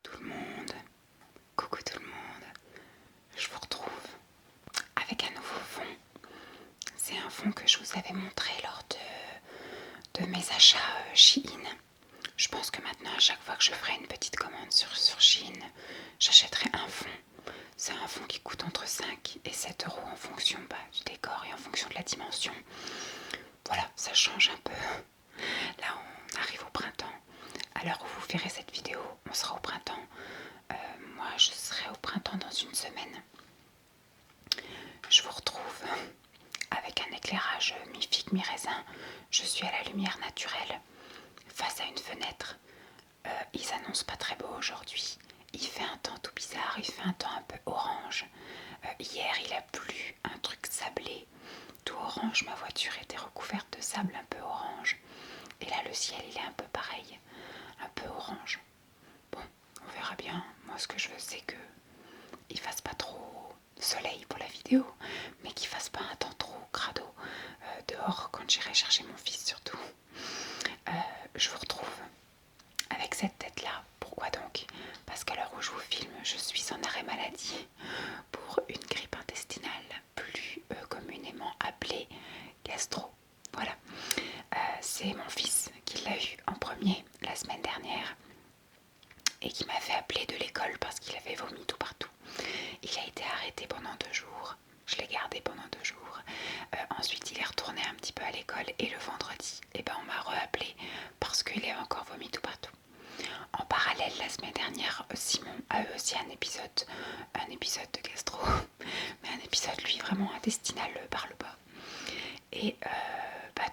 Tout le monde, coucou tout le monde, je vous retrouve avec un nouveau fond. C'est un fond que je vous avais montré lors de mes achats Shein. Je pense que maintenant, à chaque fois que je ferai une petite commande sur Shein, j'achèterai un fond. C'est un fond qui coûte entre 5 et 7 euros en fonction du décor et en fonction de la dimension. Voilà, ça change un peu. Là, on arrive au printemps. À l'heure où vous verrez cette vidéo, on sera au printemps. Moi, je serai au printemps dans une semaine. Je vous retrouve avec un éclairage mi-figue, mi-raisin. Je suis à la lumière naturelle, face à une fenêtre. Ils annoncent pas très beau aujourd'hui. Il fait un temps tout bizarre, il fait un temps un peu orange. Hier, il a plu, un truc sablé, tout orange. Ma voiture était recouverte de sable un peu orange. Et là, le ciel, il est un peu pareil, un peu orange. Bon, on verra bien. Moi, ce que je veux, c'est que il fasse pas trop soleil pour la vidéo, mais qu'il fasse pas un temps trop crado dehors quand j'irai chercher mon fils surtout. Je vous retrouve avec cette tête là. Pourquoi donc? Parce qu'à l'heure où je vous filme, je suis en arrêt maladie pour une grippe intestinale, plus communément appelée gastro. Voilà. C'est mon fils qui l'a eu en premier la semaine dernière et qui m'a fait appeler de l'école parce qu'il avait vomi tout partout. Il a été arrêté pendant 2 jours. Je l'ai gardé pendant 2 jours. Ensuite, il est retourné un petit peu à l'école et le vendredi, on m'a re-appelé parce qu'il avait encore vomi tout partout. En parallèle, la semaine dernière, Simon a eu aussi un épisode de gastro, mais un épisode, lui, vraiment intestinal par le bas. Et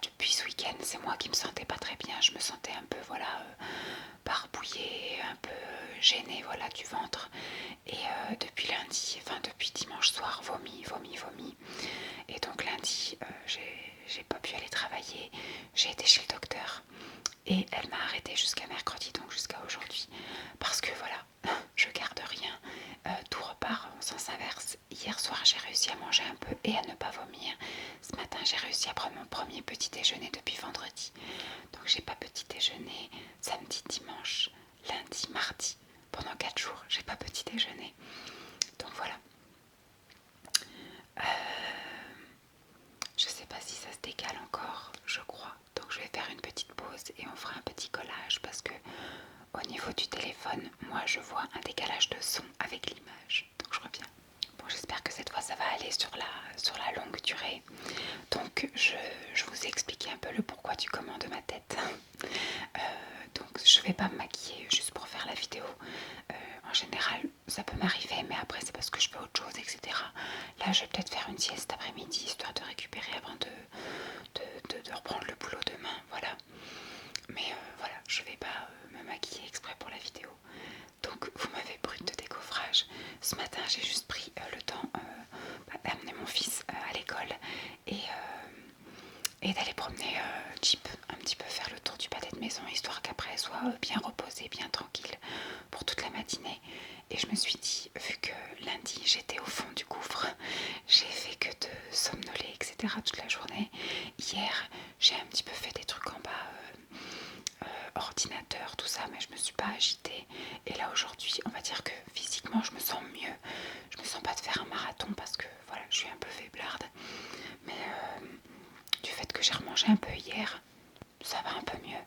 depuis ce week-end, c'est moi qui me sentais pas très bien. Je me sentais un peu, barbouillée, un peu gênée, du ventre. Et depuis lundi, depuis dimanche soir, vomi. Et donc lundi, j'ai pas pu aller travailler. J'ai été chez le docteur et elle m'a arrêtée jusqu'à mercredi, donc jusqu'à aujourd'hui. Parce que je garde rien. Tout repart en sens inverse. Hier soir, j'ai réussi à manger un peu et à ne pas vomir. Ce matin, j'ai réussi à prendre mon premier petit déjeuner depuis vendredi. Donc j'ai pas petit déjeuner samedi, dimanche, lundi, mardi. Pendant 4 jours, j'ai pas petit déjeuner. Donc voilà. Je sais pas si ça se décale encore, je crois. Donc je vais faire une petite pause et on fera un petit collage parce que au niveau du téléphone, moi je vois un décalage de son avec l'image. Donc je reviens. Bon, j'espère que cette fois ça va aller sur la longue durée. Donc je vous ai expliqué un peu le pourquoi du comment de ma tête. Donc je vais pas me maquiller juste pour faire la vidéo. En général, ça peut m'arriver, mais après c'est parce que je fais autre chose, etc. Là, je vais peut-être faire une sieste après-midi, histoire de récupérer avant de reprendre le boulot demain, voilà. Mais je vais pas me maquiller exprès pour la vidéo. Donc, vous m'avez brut de décoffrage. Ce matin, j'ai juste pris le temps d'amener mon fils à l'école et d'aller promener Jeep, un petit peu faire le tour du pâté de maison, histoire qu'après elle soit bien reposée, bien tranquille pour toute la matinée. Et je me suis dit, vu que lundi j'étais au fond du gouffre, j'ai fait que de somnoler, etc. toute la journée. Hier, j'ai un petit peu fait des trucs en bas, ordinateur, tout ça, mais je me suis pas agitée. Et là aujourd'hui, on va dire que physiquement je me sens mieux. Je me sens pas de faire un marathon parce que je suis un peu faiblarde. Mais du fait que j'ai remangé un peu hier, ça va un peu mieux.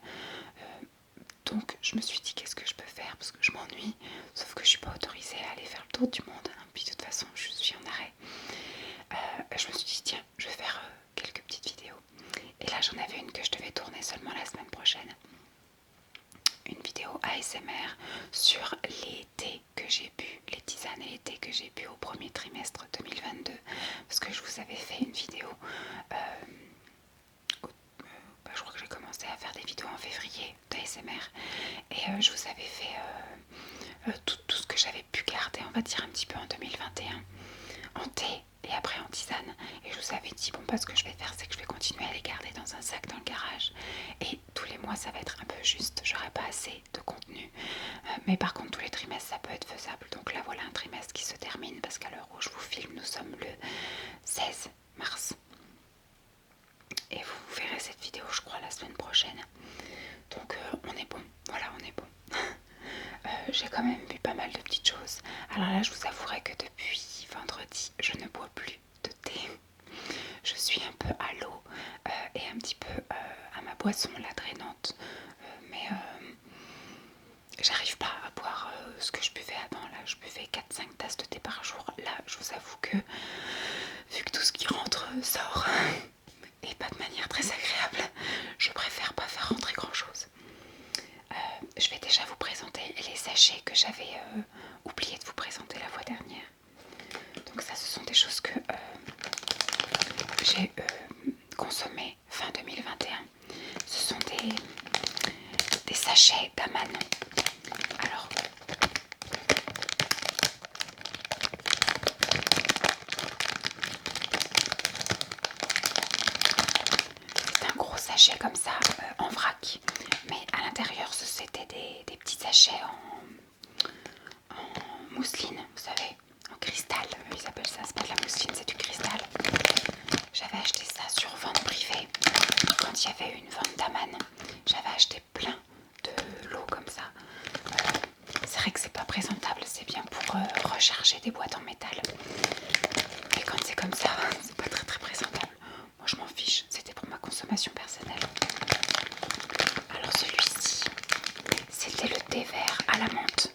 Donc je me suis dit qu'est-ce que je peux faire parce que je m'ennuie, sauf que je suis pas autorisée à aller faire le tour du monde, hein. Puis de toute façon je suis en arrêt. Je me suis dit tiens, je vais faire quelques petites vidéos. Et là j'en avais une que je devais tourner seulement la semaine prochaine. Une vidéo ASMR sur les thés que j'ai bu, les tisanes et les thés que j'ai bu au premier trimestre 2022. Parce que je vous avais fait une vidéo je crois que j'ai commencé à faire des vidéos en février d'ASMR et je vous avais fait tout ce que j'avais pu garder, on va dire un petit peu en 2021 en thé et après en tisane. Et je vous avais dit, bon, ce que je vais faire, c'est que je vais continuer à les garder dans un sac dans le garage. Et tous les mois, ça va être un peu juste, j'aurai pas assez de contenu. Mais par contre, tous les trimestres, ça peut être faisable. Donc là, voilà un trimestre qui se termine parce qu'à l'heure où je vous filme, nous sommes le 16 mars. Et vous verrez cette vidéo, je crois, la semaine prochaine. Donc on est bon, on est bon. j'ai quand même bu pas mal de petites choses. Alors là, je vous avouerai que depuis vendredi, je ne bois plus de thé. Je suis un peu à l'eau et un petit peu à ma boisson, la drainante. Mais j'arrive pas à boire ce que je buvais avant. Là, je buvais 4-5 tasses de thé par jour. Là, je vous avoue que, vu que tout ce qui rentre sort, et pas de manière très agréable, je préfère pas faire rentrer grand chose. Je vais déjà vous présenter les sachets que j'avais oublié de vous présenter la fois dernière. Donc ça, ce sont des choses que j'ai consommées fin 2021. Ce sont des sachets d'Aman. Alors, c'est un gros sachet comme ça en vrac, mais à l'intérieur c'était des petits sachets en mousseline, vous savez, en cristal. Ils appellent ça, c'est pas de la mousseline, c'est du cristal. J'avais acheté ça sur vente privée quand il y avait une vente d'Aman. J'avais acheté plein de lots comme ça. C'est vrai que c'est pas présentable, c'est bien pour recharger des boîtes en métal. Mais quand c'est comme ça, c'est pas très présentable. Moi je m'en fiche, c'était pour ma consommation personnelle. Alors celui-ci, c'était le thé vert à la menthe.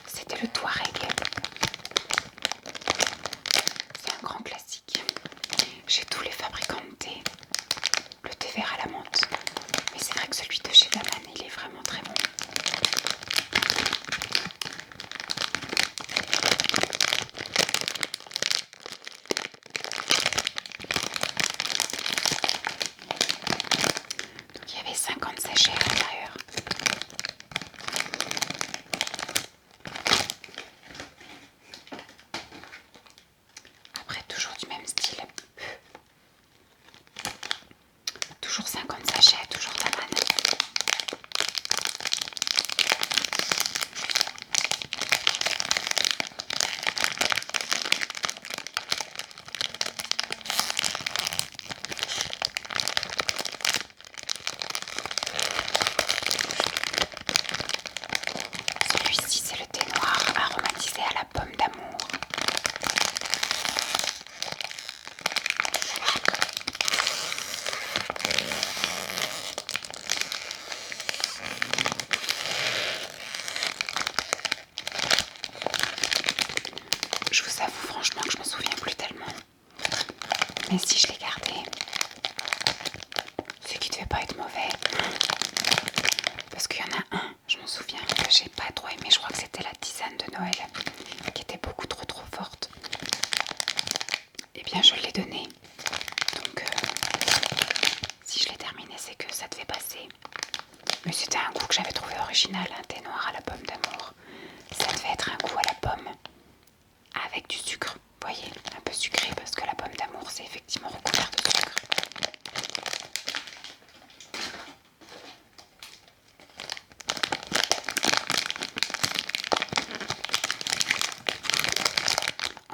C'était le Touareg. C'est un grand classique. Chez tous les fabricants de thé, le thé vert à la menthe. Mais c'est vrai que celui de chez Daman, il est vraiment très bon. Donc il y avait 50 sachets à l'intérieur. Après, toujours du même style. Toujours 50 sachets, toujours Daman. Celui-ci, c'est le thé noir aromatisé à la pomme d'amour. Je vous avoue franchement que je me souviens plus tellement. Mais si je l'ai gardé, c'est qu'il devait pas être mauvais. Parce qu'il y en a un, je m'en souviens, que j'ai pas trop aimé. Je crois que c'était la tisane de Noël, qui était beaucoup trop forte. Eh bien, je l'ai donné. Donc, si je l'ai terminé, c'est que ça devait passer. Mais c'était un goût que j'avais trouvé original, un thé noir à la pomme d'amour. Ça devait être un goût à la pomme avec du sucre. Vous voyez, un peu sucré parce que la pomme d'amour, c'est effectivement recouvert de sucre.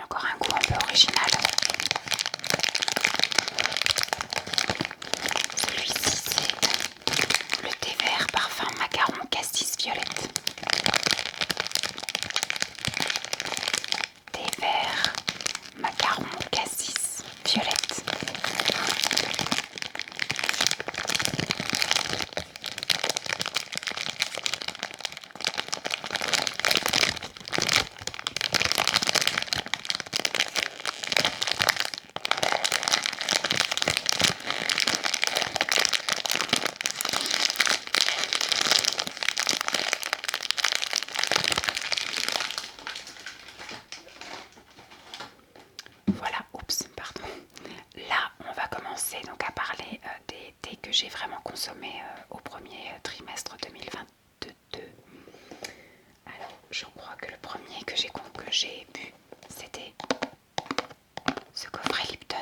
Encore un goût un peu original. Celui-ci, c'est le thé vert parfum macaron cassis violette. Thé vert macaron cassis violette. Voilà, oups, pardon. Là, on va commencer donc à parler des thés que j'ai vraiment consommés au premier trimestre 2022. Alors, je crois que le premier que j'ai bu, c'était ce coffret Lipton.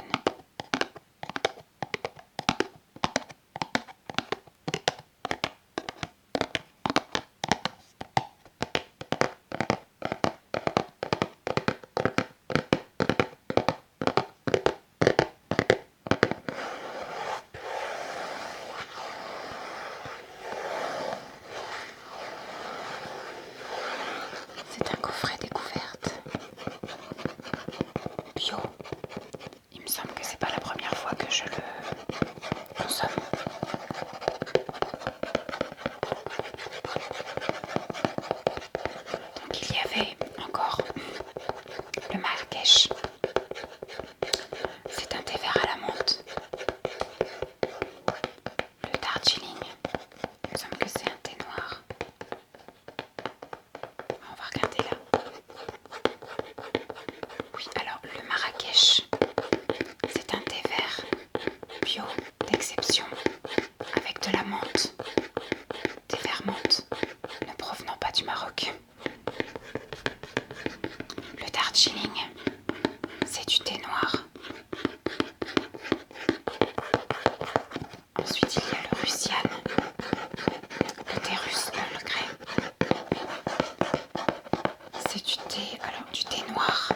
c'est du thé, alors du thé noir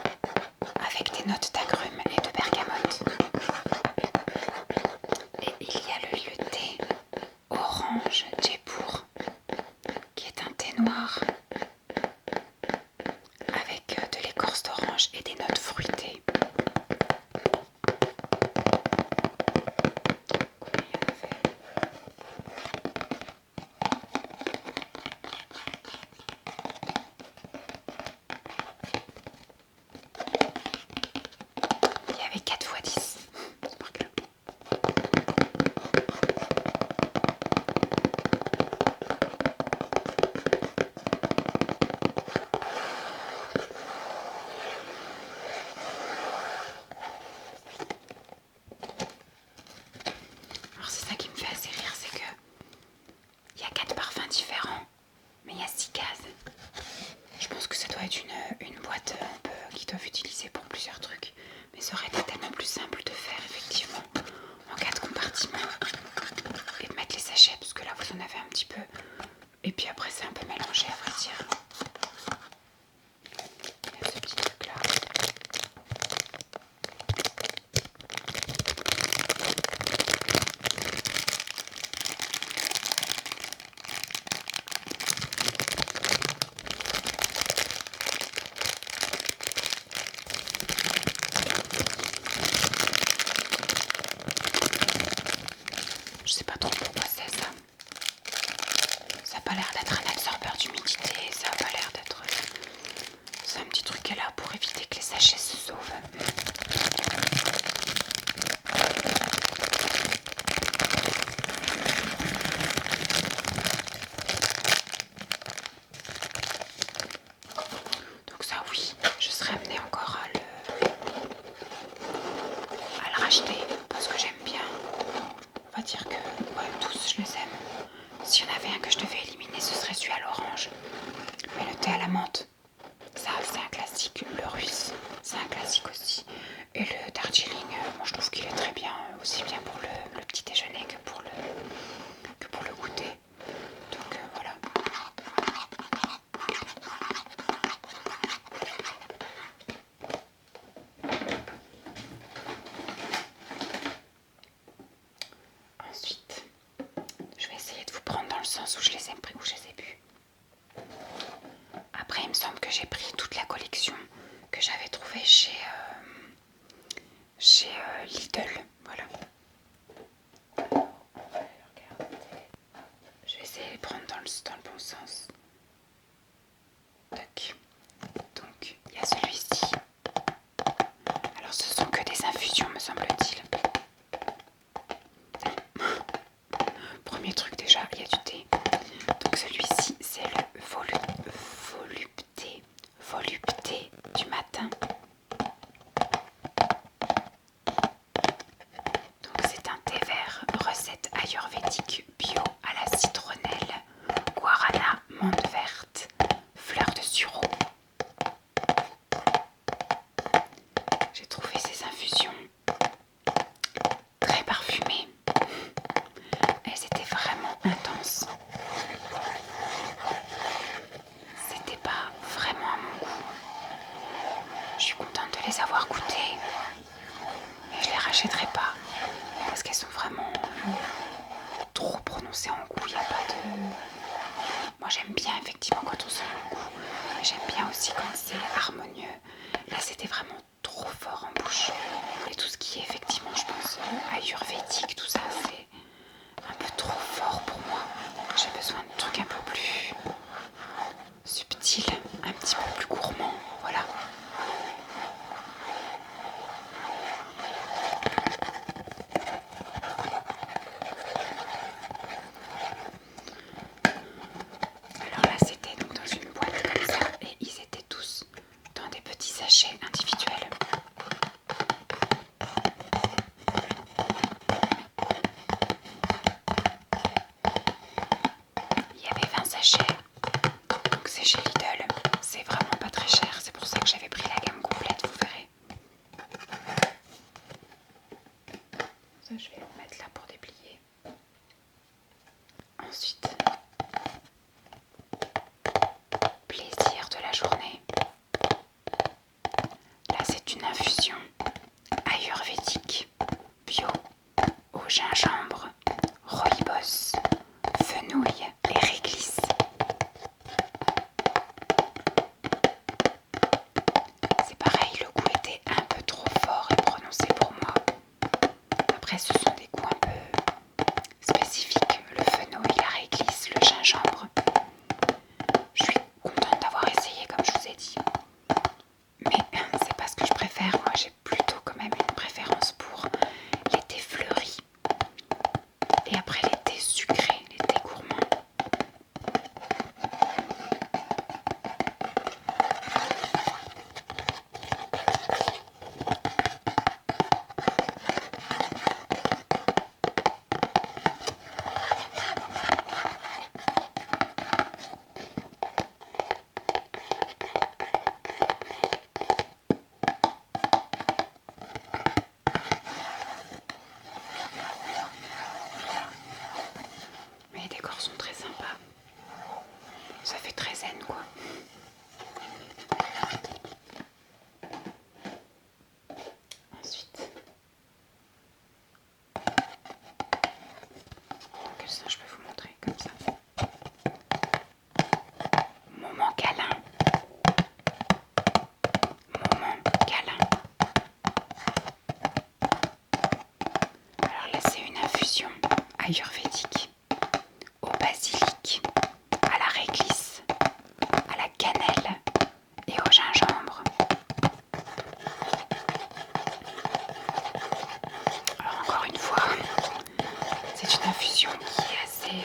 avec des notes d'agrumes et de bergamote. Et il y a le thé orange Jaipur qui est un thé noir avec de l'écorce d'orange et des notes fruitées. Combien il y en avait? Il y avait 4 x 10. Alors c'est ça qui me fait assez rire, c'est que il y a 4 parfums différents, mais il y a 6 cases. Je pense que ça doit être une boîte un peu qu'ils doivent utiliser pour plusieurs trucs. Mais ça aurait été tellement plus simple de faire effectivement en 4 compartiments et de mettre les sachets, parce que là vous en avez un petit peu. Et puis après c'est un peu mélangé à vrai dire. Il y a ce petit truc là. Je sais pas trop pourquoi c'est ça. Ça a pas l'air d'être un absorbeur d'humidité, ça a pas l'air d'être... C'est un petit truc qui est là pour éviter que les sachets se sauvent. Donc ça oui, je serais amenée encore à le racheter parce que j'aime bien. On va dire que ouais, tous je les aime. S'il y en avait un que je devais éliminer, ce serait celui à l'orange. Mais le thé à la menthe, ça c'est un classique. Le russe, c'est un classique aussi. Et le Darjeeling, moi je trouve qu'il est très bien, aussi bien pour le petit déjeuner que pour le goûter. Donc voilà. Ensuite, je vais essayer de vous prendre dans le sens où je les ai pris, où je les ai bu. Après, il me semble que j'ai pris toute la collection que j'avais trouvée chez Lidl. Voilà. Je vais essayer de les prendre dans le bon sens. Tac. Donc, il y a celui-ci. Alors, ce sont que des infusions, me semble-t-il. Premier truc déjà, il y a du thé. Donc celui-ci, c'est le volupté du matin. Donc c'est un thé vert, recette ayurvédique bio à la citronnelle, guarana, menthe verte, fleur de sureau. J'ai trouvé ces infusions très parfumées. Elles étaient vraiment intenses. C'était pas vraiment à mon goût. Je suis contente de les avoir goûtées, mais je les rachèterai pas parce qu'elles sont vraiment trop prononcées en goût. Il n'y a pas de... Moi j'aime bien effectivement quand on sent le goût, mais j'aime bien aussi quand c'est harmonieux. Là c'était vraiment trop fort en bouche. Et tout ce qui est effectivement, je pense, ayurvédique, tout ça, c'est un peu trop fort pour moi. J'ai besoin de trucs un peu plus subtils, un petit peu plus gourmands, voilà. Alors là c'était donc dans une boîte comme ça et ils étaient tous dans des petits sachets individuels. Il y avait 20 sachets, donc c'est chez Lidl, c'est vraiment ayurvédique, au basilic, à la réglisse, à la cannelle et au gingembre. Alors encore une fois, c'est une infusion qui est assez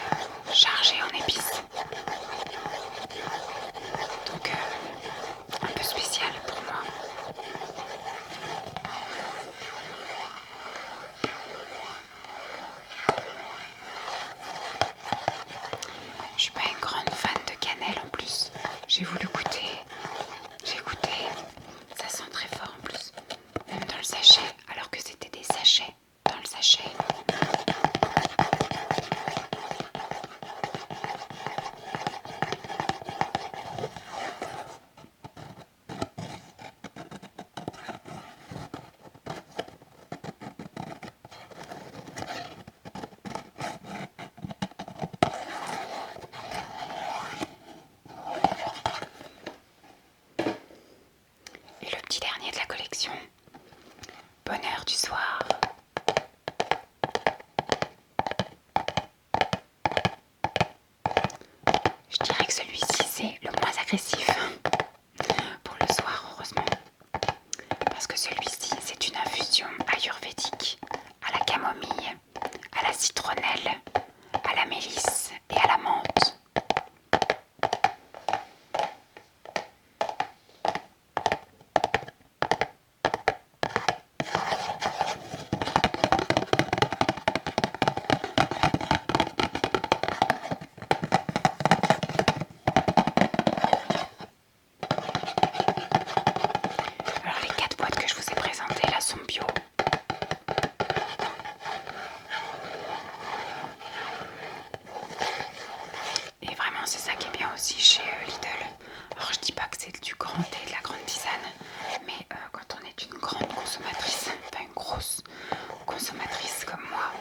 chargée en épices. Donc un peu spécial pour moi. Je suis pas une grande fan de cannelle en plus. J'ai voulu goûter. J'ai goûté. Ça sent très fort en plus. Même dans le sachet. Alors que c'était des sachets dans le sachet. Et le petit dernier de la collection. Bonheur du soir. Je dirais que celui-ci c'est le moins agressif pour le soir, heureusement. Parce que celui-ci c'est une infusion ayurvédique à la camomille, à la citronnelle, à la mélisse et à la menthe. Alors les 4 boîtes que je vous ai présentées là sont bio. Et vraiment c'est ça qui est bien aussi chez Lidl. Alors je dis pas que c'est du grand thé, de la grande tisane, mais quand on est une grande consommatrice, enfin une grosse consommatrice comme moi,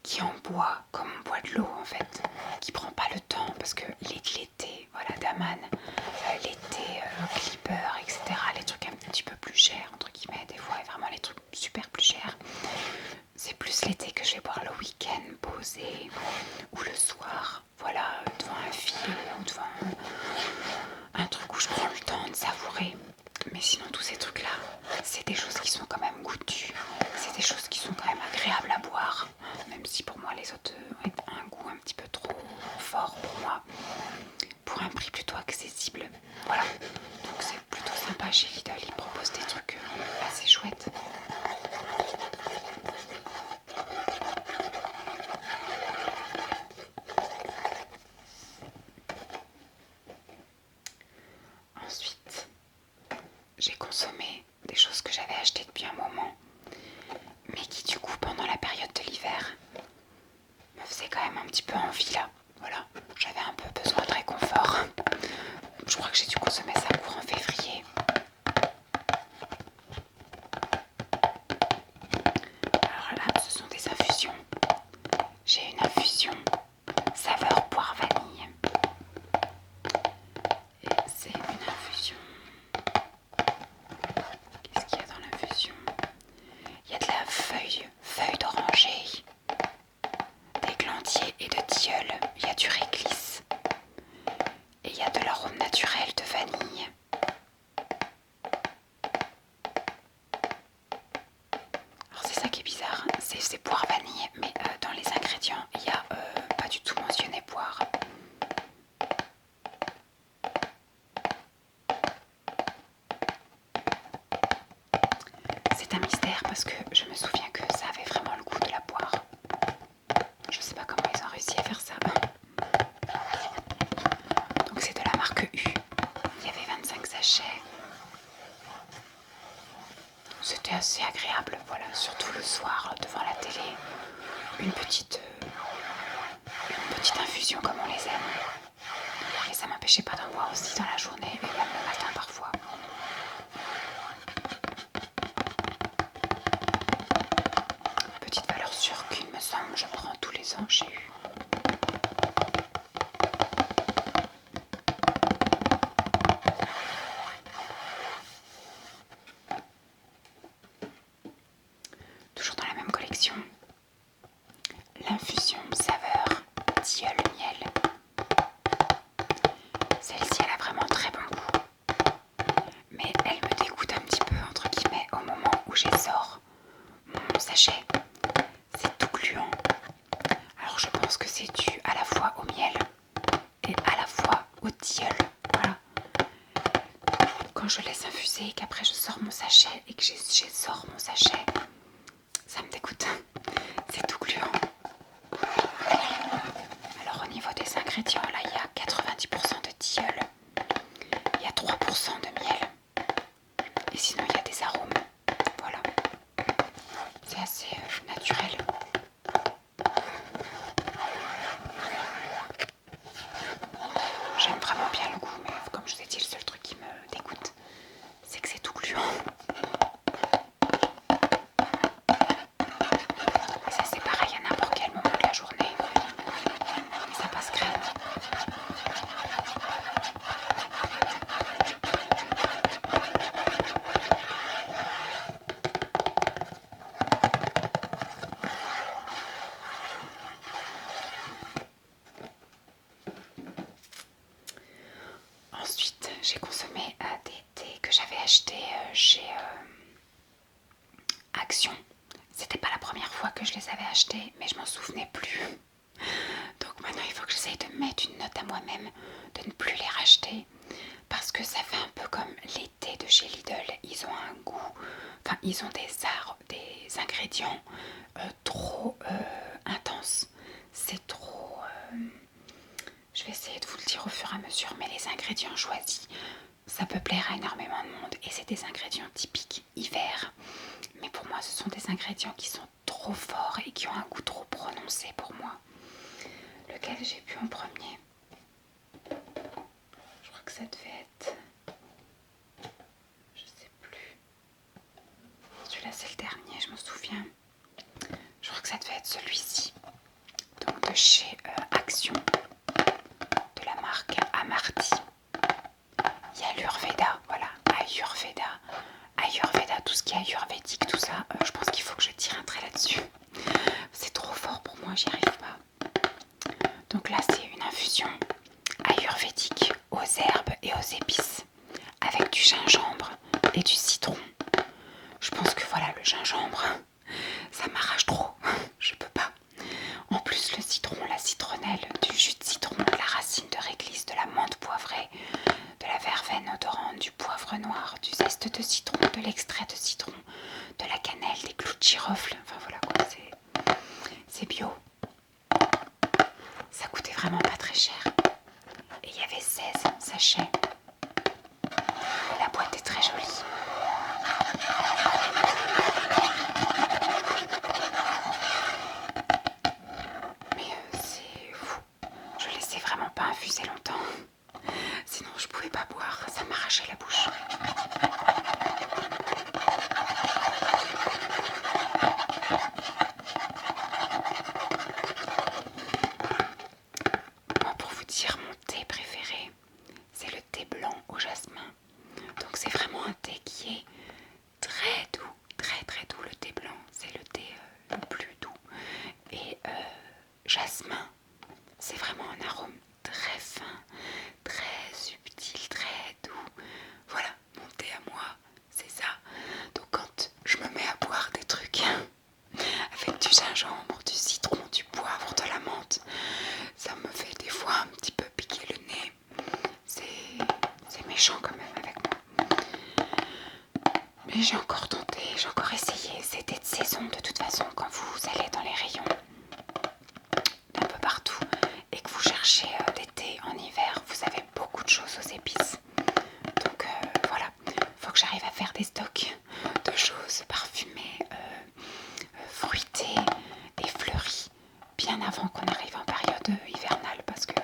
qui en boit comme on boit de l'eau en fait, qui prend pas le temps, parce que les thés, voilà, Daman, les thés Clipper, etc., les trucs un petit peu plus chers entre guillemets des fois, et vraiment les trucs super plus chers, c'est plus l'été que je vais boire le week-end posé ou le soir, voilà, devant un film ou devant un truc où je prends le temps de savourer. Mais sinon tous ces trucs là, c'est des choses qui sont quand même goûtues, c'est des choses qui sont quand même agréables à boire, même si pour moi les autres ont un goût un petit peu trop fort pour moi, pour un prix plutôt accessible. Voilà, donc c'est plutôt sympa chez Lidl, ils proposent des trucs assez chouettes. Ensuite, j'ai consommé des choses que j'avais achetées depuis un moment, mais qui du coup pendant la période de l'hiver me faisaient quand même un petit peu envie là. Voilà, j'avais un peu besoin de réconfort. Je crois que j'ai dû consommer ça courant février. Alors là, ce sont des infusions. J'ai une infusion saveur poire vanille. Et c'est une infusion. Qu'est-ce qu'il y a dans l'infusion? Il y a de la feuille d'oranger, d'églantier et de tilleul. Il y a du réglisse. Et il y a de l'arôme naturel de vanille. Alors c'est ça qui est bizarre, c'est poire vanille, mais dans les ingrédients, il n'y a pas du tout mentionné poire. C'est un mystère parce que je me souviens que ça avait vraiment le goût de la poire. Je sais pas comment ils ont réussi à faire ça. Donc c'est de la marque U. Il y avait 25 sachets. C'était assez agréable, voilà, surtout le soir devant la télé. Une petite infusion comme on les aime. Et ça m'empêchait pas d'en boire aussi dans la journée et même le matin parfois. Petite valeur sûre qu'il me semble, je prends tous les ans chez U. Toujours dans la même collection, quand je laisse infuser et qu'après je sors mon sachet et que je sors mon sachet, ça me dégoûte. C'est tout gluant. Alors au niveau des ingrédients, là il y a 90% de tilleul, il y a 3% de miel et sinon il y a des arômes. Voilà, c'est assez naturel. J'aime vraiment bien le goût, mais comme je vous ai dit, le seul truc qui me dégoûte, c'est que c'est tout gluant. Ça c'est pareil à n'importe quel moment de la journée, mais ça passe crème. Ensuite, j'ai consommé des thés que j'avais achetés chez Action. C'était pas la première fois que je les avais achetés, mais je m'en souvenais plus. Donc maintenant, il faut que j'essaye de mettre une note à moi-même, de ne plus les racheter. Parce que ça fait un peu comme les thés de chez Lidl. Ils ont un goût, enfin, ils ont des ingrédients trop intenses. C'est trop. Je vais essayer de vous le dire au fur et à mesure, mais les ingrédients choisis, ça peut plaire à énormément de monde et c'est des ingrédients typiques hiver. Mais pour moi, ce sont des ingrédients qui sont trop forts et qui ont un goût trop prononcé pour moi. Lequel j'ai bu en premier? Je crois que ça devait être... Je sais plus. Celui-là, c'est le dernier, je me souviens. Je crois que ça devait être celui-ci. Donc de chez Action, de la marque Amarty. Il y a l'Ayurveda, voilà, Ayurveda, tout ce qui est ayurvédique, tout ça, je pense qu'il faut que je tire un trait là-dessus. C'est trop fort pour moi, j'y arrive pas. Donc là, c'est une infusion ayurvédique aux herbes et aux épices, avec du gingembre et du citron. Je pense que voilà, le gingembre, ça m'arrache trop, je peux pas. En plus, le citron, la citronnelle, du jus de citron, de la racine de réglisse, de la menthe poivrée, de la verveine odorante, du poivre noir, du zeste de citron, de l'extrait de citron, de la cannelle, des clous de girofle. Enfin voilà quoi, c'est bio. Ça coûtait vraiment pas très cher. Et il y avait 16 sachets. Et la boîte est très jolie. Mais c'est fou. Je laissais vraiment pas infuser longtemps. Sinon je pouvais pas boire, ça m'arrachait la bouche. Moi, pour vous dire, mon thé préféré, c'est le thé blanc au jasmin. Donc c'est vraiment un thé qui est très doux, très doux. Le thé blanc, c'est le thé le plus doux. Et jasmin, c'est vraiment un arôme très fin, très subtil, très doux. Voilà, mon thé à moi, c'est ça. Donc quand je me mets à boire des trucs avec du gingembre, du citron, du poivre, de la menthe, ça me fait des fois un petit peu piquer le nez. C'est méchant quand même avec moi. Mais j'ai encore tenté, j'ai encore essayé. C'était de saison de toute façon. Quand vous allez dans les rayons d'un peu partout et que vous cherchez des thés en hiver, vous avez beaucoup de choses aux épices. Donc voilà, faut que j'arrive à faire des stocks de choses parfumées, fruitées et fleuries bien avant qu'on arrive en période hivernale, parce que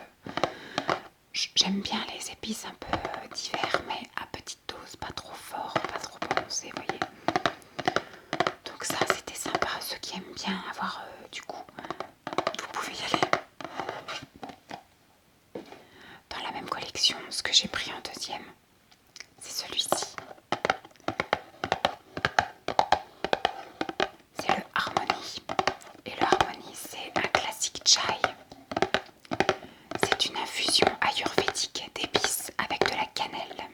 j'aime bien les épices un peu d'hiver, mais à petite dose, pas trop fort, pas trop prononcé, vous voyez. Donc ça, c'était sympa. Ceux qui aiment bien avoir du goût, vous pouvez y aller. Dans la même collection, ce que j'ai pris en deuxième, c'est celui-ci. C'est le Harmony. Et le Harmony, c'est un classique chai. C'est une infusion ayurvédique d'épices avec de la cannelle.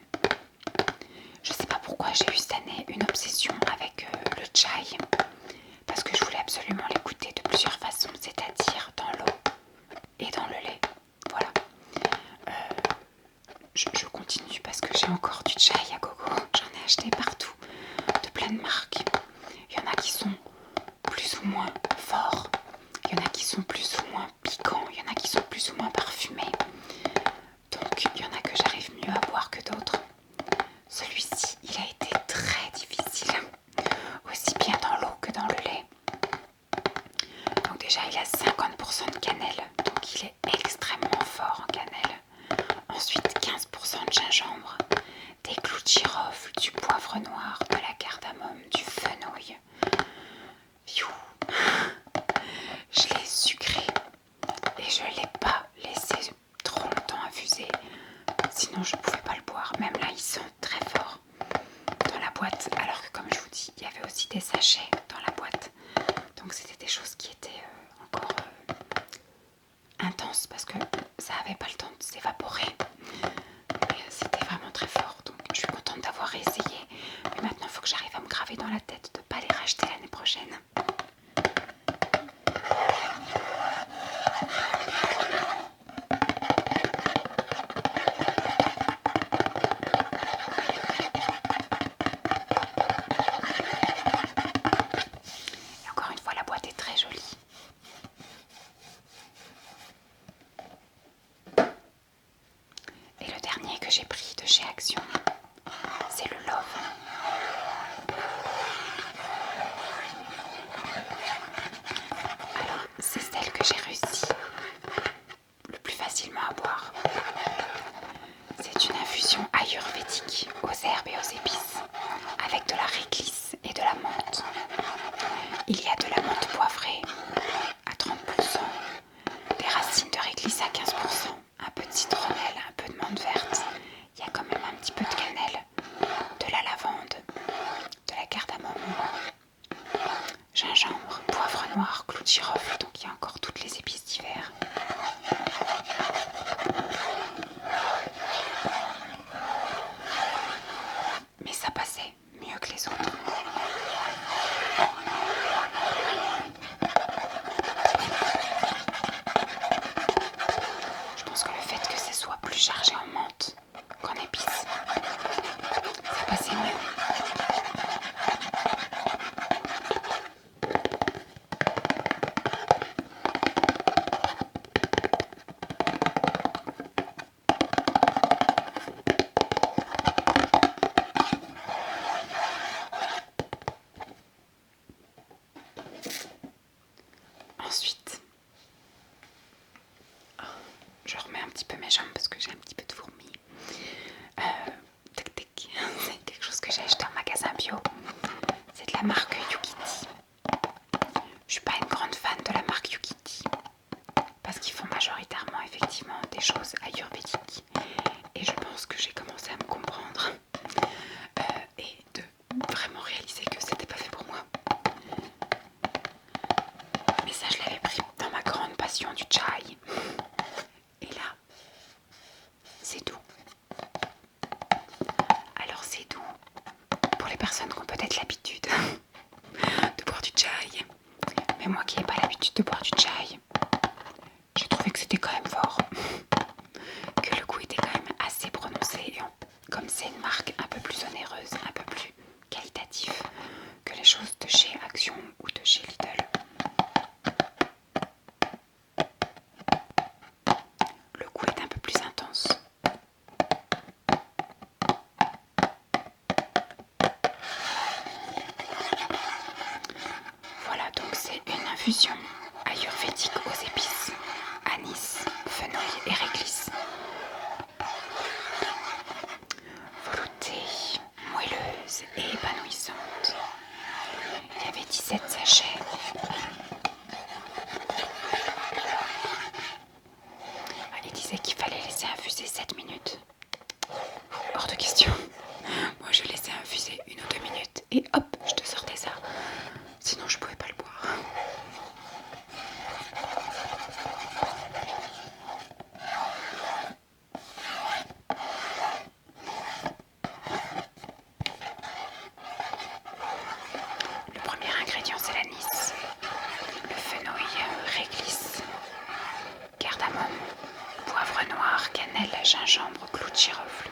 Je sais pas pourquoi j'ai eu cette année une obsession avec le chai, parce que je voulais absolument l'écouter de plusieurs façons, c'est-à-dire dans l'eau et dans le lait. Voilà. Je continue parce que j'ai encore du chai à gogo. acheter partout, de plein de marques. Il y en a qui sont plus ou moins forts, il y en a qui sont plus ou moins piquants, il y en a qui sont plus ou moins parfumés. Donc il y en a que j'arrive mieux à boire que d'autres. Celui-ci, il a été très difficile, aussi bien dans l'eau que dans le lait. Donc déjà, il a 50% de cannelle, donc il est extrêmement fort en cannelle. Ensuite, 15% de gingembre, des clous de girofle, du poivre noir, de la cardamome, du fenouil. Je l'ai sucré et je ne l'ai pas laissé trop longtemps infuser, sinon je ne pouvais pas le boire. Même là, il sent très fort dans la boîte, alors que comme je vous dis, il y avait aussi des sachets dans la boîte. Donc c'était des choses qui étaient encore intenses parce que ça n'avait pas le temps de s'évaporer. Mais c'était vraiment très fort, donc je suis contente d'avoir essayé. Mais maintenant, il faut que j'arrive à me graver dans la tête de ne pas les racheter l'année prochaine. Et encore une fois, la boîte est très jolie. Et le dernier que j'ai pris de chez Action, c'est le Love. Alors, c'est celle que j'ai réussi le plus facilement à boire. C'est une infusion ayurvédique aux herbes et aux épices, avec de la réglisse et de la menthe. Il y a de la menthe poivrée à 30%, des racines de réglisse à 15%, un peu de citronnelle, un peu de menthe verte. Il y a quand même un petit peu de cannelle, de la lavande, de la cardamome, gingembre, poivre noir, clous de girofle, donc il y a encore toutes les épices d'hiver. Mais ça passait mieux que les autres. Je pense que le fait que ce soit plus chargé en menthe qu'en épices, ça passait mieux. Ensuite, je remets un petit peu mes jambes parce que j'ai un petit peu de fourmis. C'est quelque chose que j'ai acheté en magasin bio. C'est de la marque Yukiti. Je suis pas une grande fan de la marque Yukiti parce qu'ils font majoritairement effectivement des choses ayurvédiques. Et je pense que j'ai commencé à me comprendre et de vraiment réaliser que c'était pas fait pour moi. Mais ça, je l'avais pris dans ma grande passion du chai. Et là, c'est doux. Alors c'est doux pour les personnes qui ont peut-être l'habitude de boire du chai. Mais moi qui n'ai pas l'habitude de boire du chai, j'ai trouvé que c'était quand même fort. Que le goût était quand même assez prononcé. Et comme c'est une marque un peu plus onéreuse, un peu plus qualitative que les choses de chez Action ou de chez Lidl, le goût est un peu plus intense. Voilà, donc c'est une infusion ayurvédique aux épices, anis, fenouil et réglisse. Veloutée, moelleuse et épanouissante. Il y avait 17 sachets. Il disait qu'il fallait laisser infuser 7 minutes. Hors de question. Moi je laissais infuser 1 ou 2 minutes et hop, je te sortais ça. Sinon je pouvais pas le boire. Le premier ingrédient c'est l'anis, le fenouil, réglisse, cardamome, poivre noir, cannelle, gingembre, clous de girofle.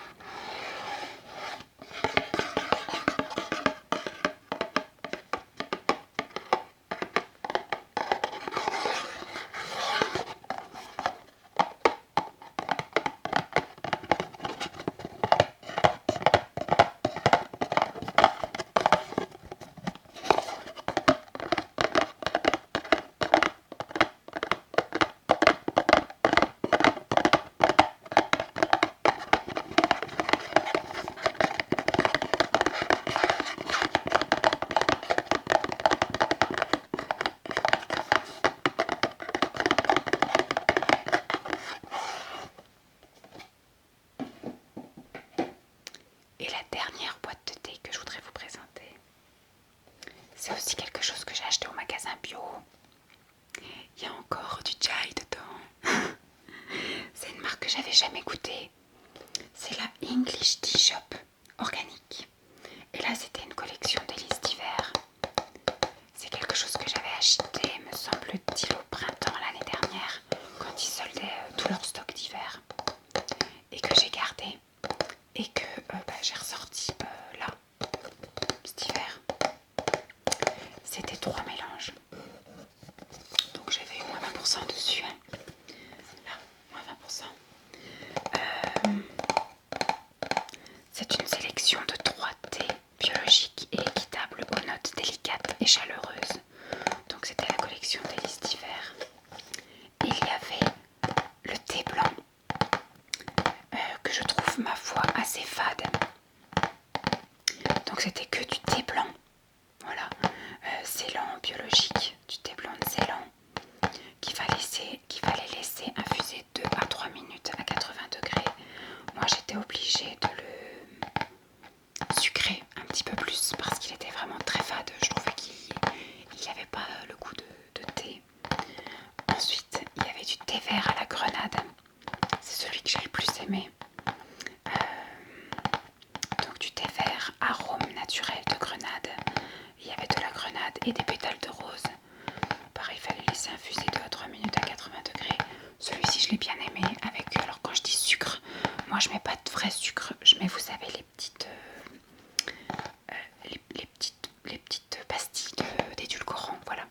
dernière boîte de thé que je voudrais vous présenter, c'est aussi quelque chose que j'ai acheté au magasin bio. Il y a encore du chai dedans. C'est une marque que j'avais jamais goûtée. C'est la English Tea Shop organique. Et là, c'était une collection délices d'hiver. C'est quelque chose que j'avais acheté, me semble-t-il, au printemps l'année dernière, quand ils soldaient tout leur stock d'hiver. Et que j'ai gardé. Et que j'ai ressorti là, cet hiver. C'était 3 mélanges. Donc j'avais eu moins 20% dessus. Là, moins 20%. C'est une sélection de 3 thés biologiques et équitables aux notes délicates et chaleureuses. Donc c'était la collection délices d'hiver. Il y avait le thé blanc que je trouve ma foi assez fade. Donc c'était que du thé blanc. Voilà, Ceylan biologique, du thé blanc de Ceylan qu'il fallait laisser infuser 2 à 3 minutes à 80 degrés. Moi j'étais obligée de le sucrer un petit peu plus parce qu'il était vraiment très fade. Je trouvais qu'il n'y avait pas le goût de thé. Ensuite il y avait du thé vert à la grenade. C'est celui que j'ai le plus aimé. Donc du thé vert, arôme naturel de grenade. Il y avait de la grenade et des pétales de rose. Pareil, il fallait laisser infuser 2 à 3 minutes à 80 degrés. Celui-ci, je l'ai bien aimé. Alors quand je dis sucre, moi je mets pas de vrai sucre. Je mets, vous savez, les petites pastilles d'édulcorant. Voilà.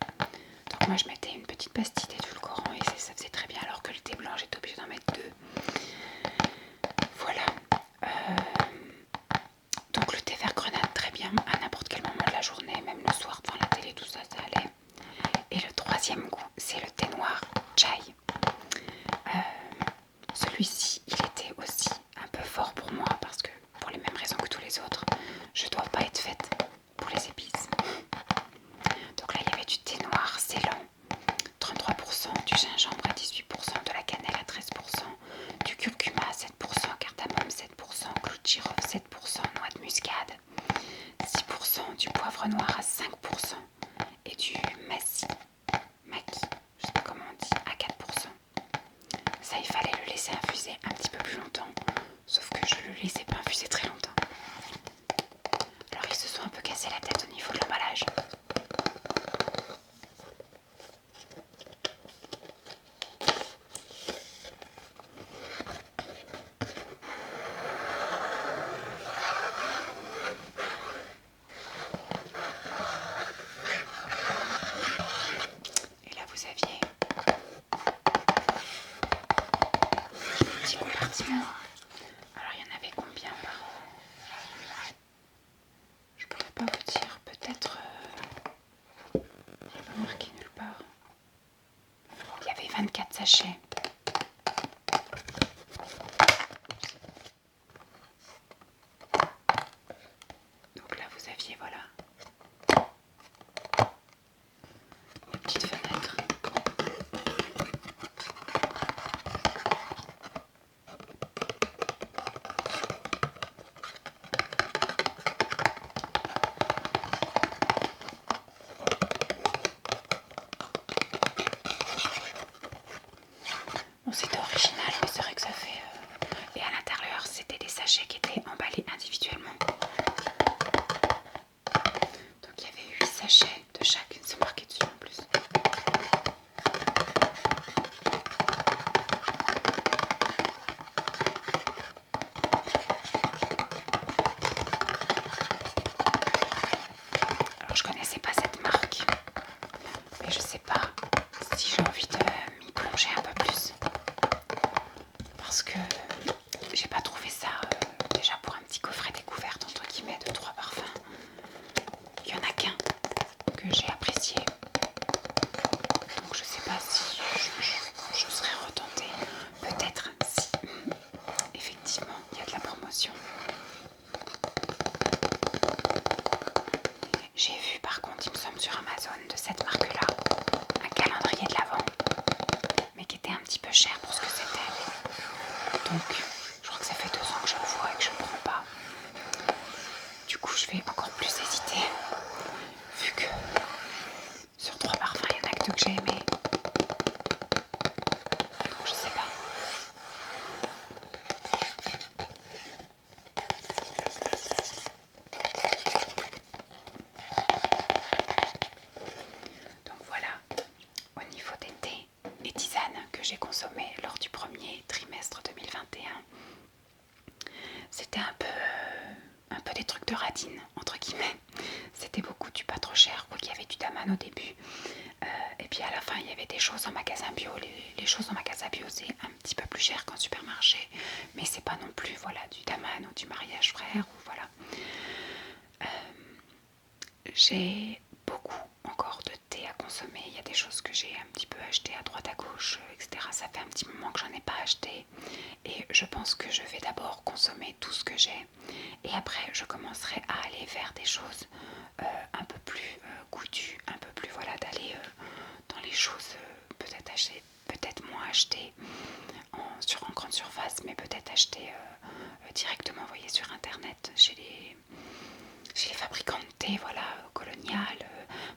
Donc moi je mettais une petite pastille d'édulcorant et ça faisait très bien. Alors que le thé blanc, j'étais obligée d'en mettre 2. Voilà. Donc le thé vert grenade, très bien à n'importe quel moment de la journée, même le soir devant la télé, tout ça, ça allait. Et le troisième goût, c'est le thé noir chai. Celui-ci, il était aussi un peu fort pour moi parce que, pour les mêmes raisons que tous les autres, je dois pas être faite pour les épices. Donc là, il y avait du thé noir Ceylan, 33%, du gingembre à 18%, de la cannelle à 13%, du curcuma à 7%, cardamome 7%, clou de girofle 7%, noix de muscade 6%, du poivre noir à 5% et du maki, je sais pas comment on dit, à 4%. Ça, il fallait le laisser infuser un petit peu plus longtemps, sauf que je le laissais pas infuser très longtemps. Alors ils se sont un peu cassé la tête au niveau de l'emballage. Et là vous aviez un petit compartiment. Alors il y en avait combien par... Je pourrais pas vous dire, peut-être... il n'y a pas marqué nulle part. Il y avait 24 sachets. Donc là vous aviez, voilà, une petite fenêtre. je vais encore plus hésiter, vu que sur 3 parfums, il y en a que 2 que j'ai aimés. Donc je sais pas. Donc voilà, au niveau des thés et tisanes que j'ai consommés lors du premier trimestre 2021, c'était un peu des trucs de radine, entre guillemets. C'était beaucoup du pas trop cher, quoi qu'il y avait du Daman au début. Et puis à la fin, il y avait des choses en magasin bio. Les choses en magasin bio, c'est un petit peu plus cher qu'en supermarché. Mais c'est pas non plus voilà, du Daman ou du Mariage Frère. Ou voilà. J'ai beaucoup encore de thé à consommer. Il y a des choses que j'ai un petit peu achetées à droite à gauche, etc. Ça fait un petit moment que j'en ai pas acheté. Et je pense que je vais d'abord consommer tout ce que j'ai. Et après, je commencerai à aller vers des choses un peu plus goûtues, un peu plus voilà, d'aller dans les choses peut-être acheter, peut-être moins acheter en grande surface, mais peut-être acheter directement, vous voyez, sur internet chez les fabricants de thé, voilà, Colonial,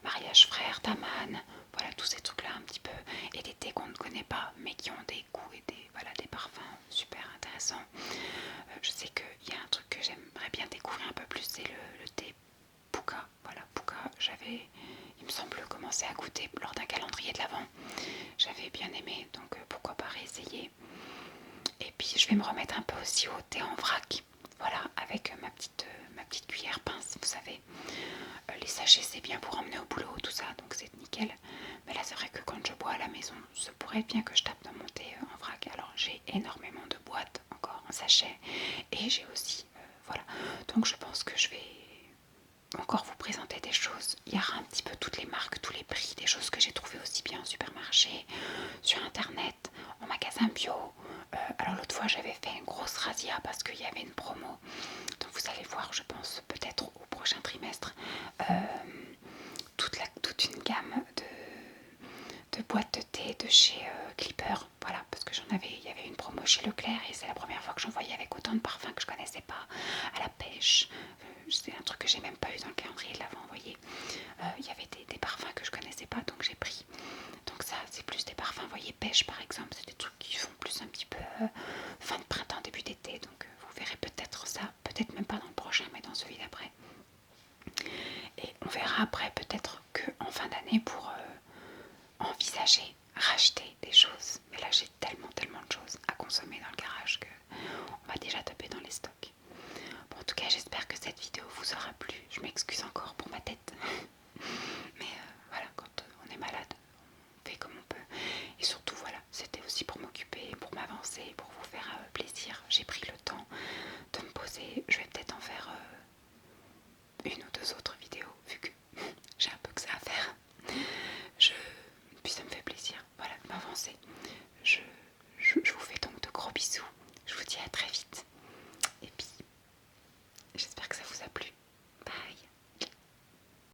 Mariage Frère, Daman, voilà, tous ces trucs là un petit peu, et des thés qu'on ne connaît pas mais qui ont des goûts et des parfums super intéressants. Je sais qu'il y a un truc que j'aimerais bien découvrir un peu plus, c'est le thé Puka. Voilà, Puka, j'avais, il me semble, commencé à goûter lors d'un calendrier de l'Avent. J'avais bien aimé, donc pourquoi pas réessayer. Et puis je vais me remettre un peu aussi au thé en vrac. Voilà, avec ma petite cuillère pince, vous savez. Les sachets, c'est bien pour emmener au boulot, tout ça, donc c'est nickel. Mais là, c'est vrai que quand je bois à la maison, ça pourrait être bien que je tape dans mon thé en vrac. Alors, j'ai énormément de boîtes encore en sachet. Et j'ai aussi, voilà. Donc, je pense que je vais encore vous présenter des choses. Il y aura un petit peu toutes les marques, tous les prix, des choses que j'ai trouvées aussi bien en supermarché, sur internet, en magasin bio. Alors l'autre fois j'avais fait une grosse razzia parce qu'il y avait une promo. Donc vous allez voir, je pense peut-être au prochain trimestre, toute une gamme de boîtes de thé de chez Clipper. Voilà, parce que il y avait une promo chez Leclerc et c'est la première fois que j'en voyais avec autant de parfums que je connaissais pas. À la pêche, c'est un truc que j'ai même pas eu dans le calendrier de l'avant, vous voyez. Il y avait des parfums que je connaissais pas, donc j'ai pris. Donc ça, c'est plus des parfums, vous voyez, pêche par exemple, c'est des trucs qui font plus un petit peu fin de printemps, début d'été. Donc vous verrez peut-être ça, peut-être même pas dans le prochain, mais dans celui d'après. Et on verra après peut-être qu'en fin d'année pour envisager racheter des choses. Mais là, j'ai tellement de choses à consommer dans le garage que on va déjà taper dans les stocks. Bon, en tout cas, j'espère que cette vidéo vous aura plu. Je m'excuse encore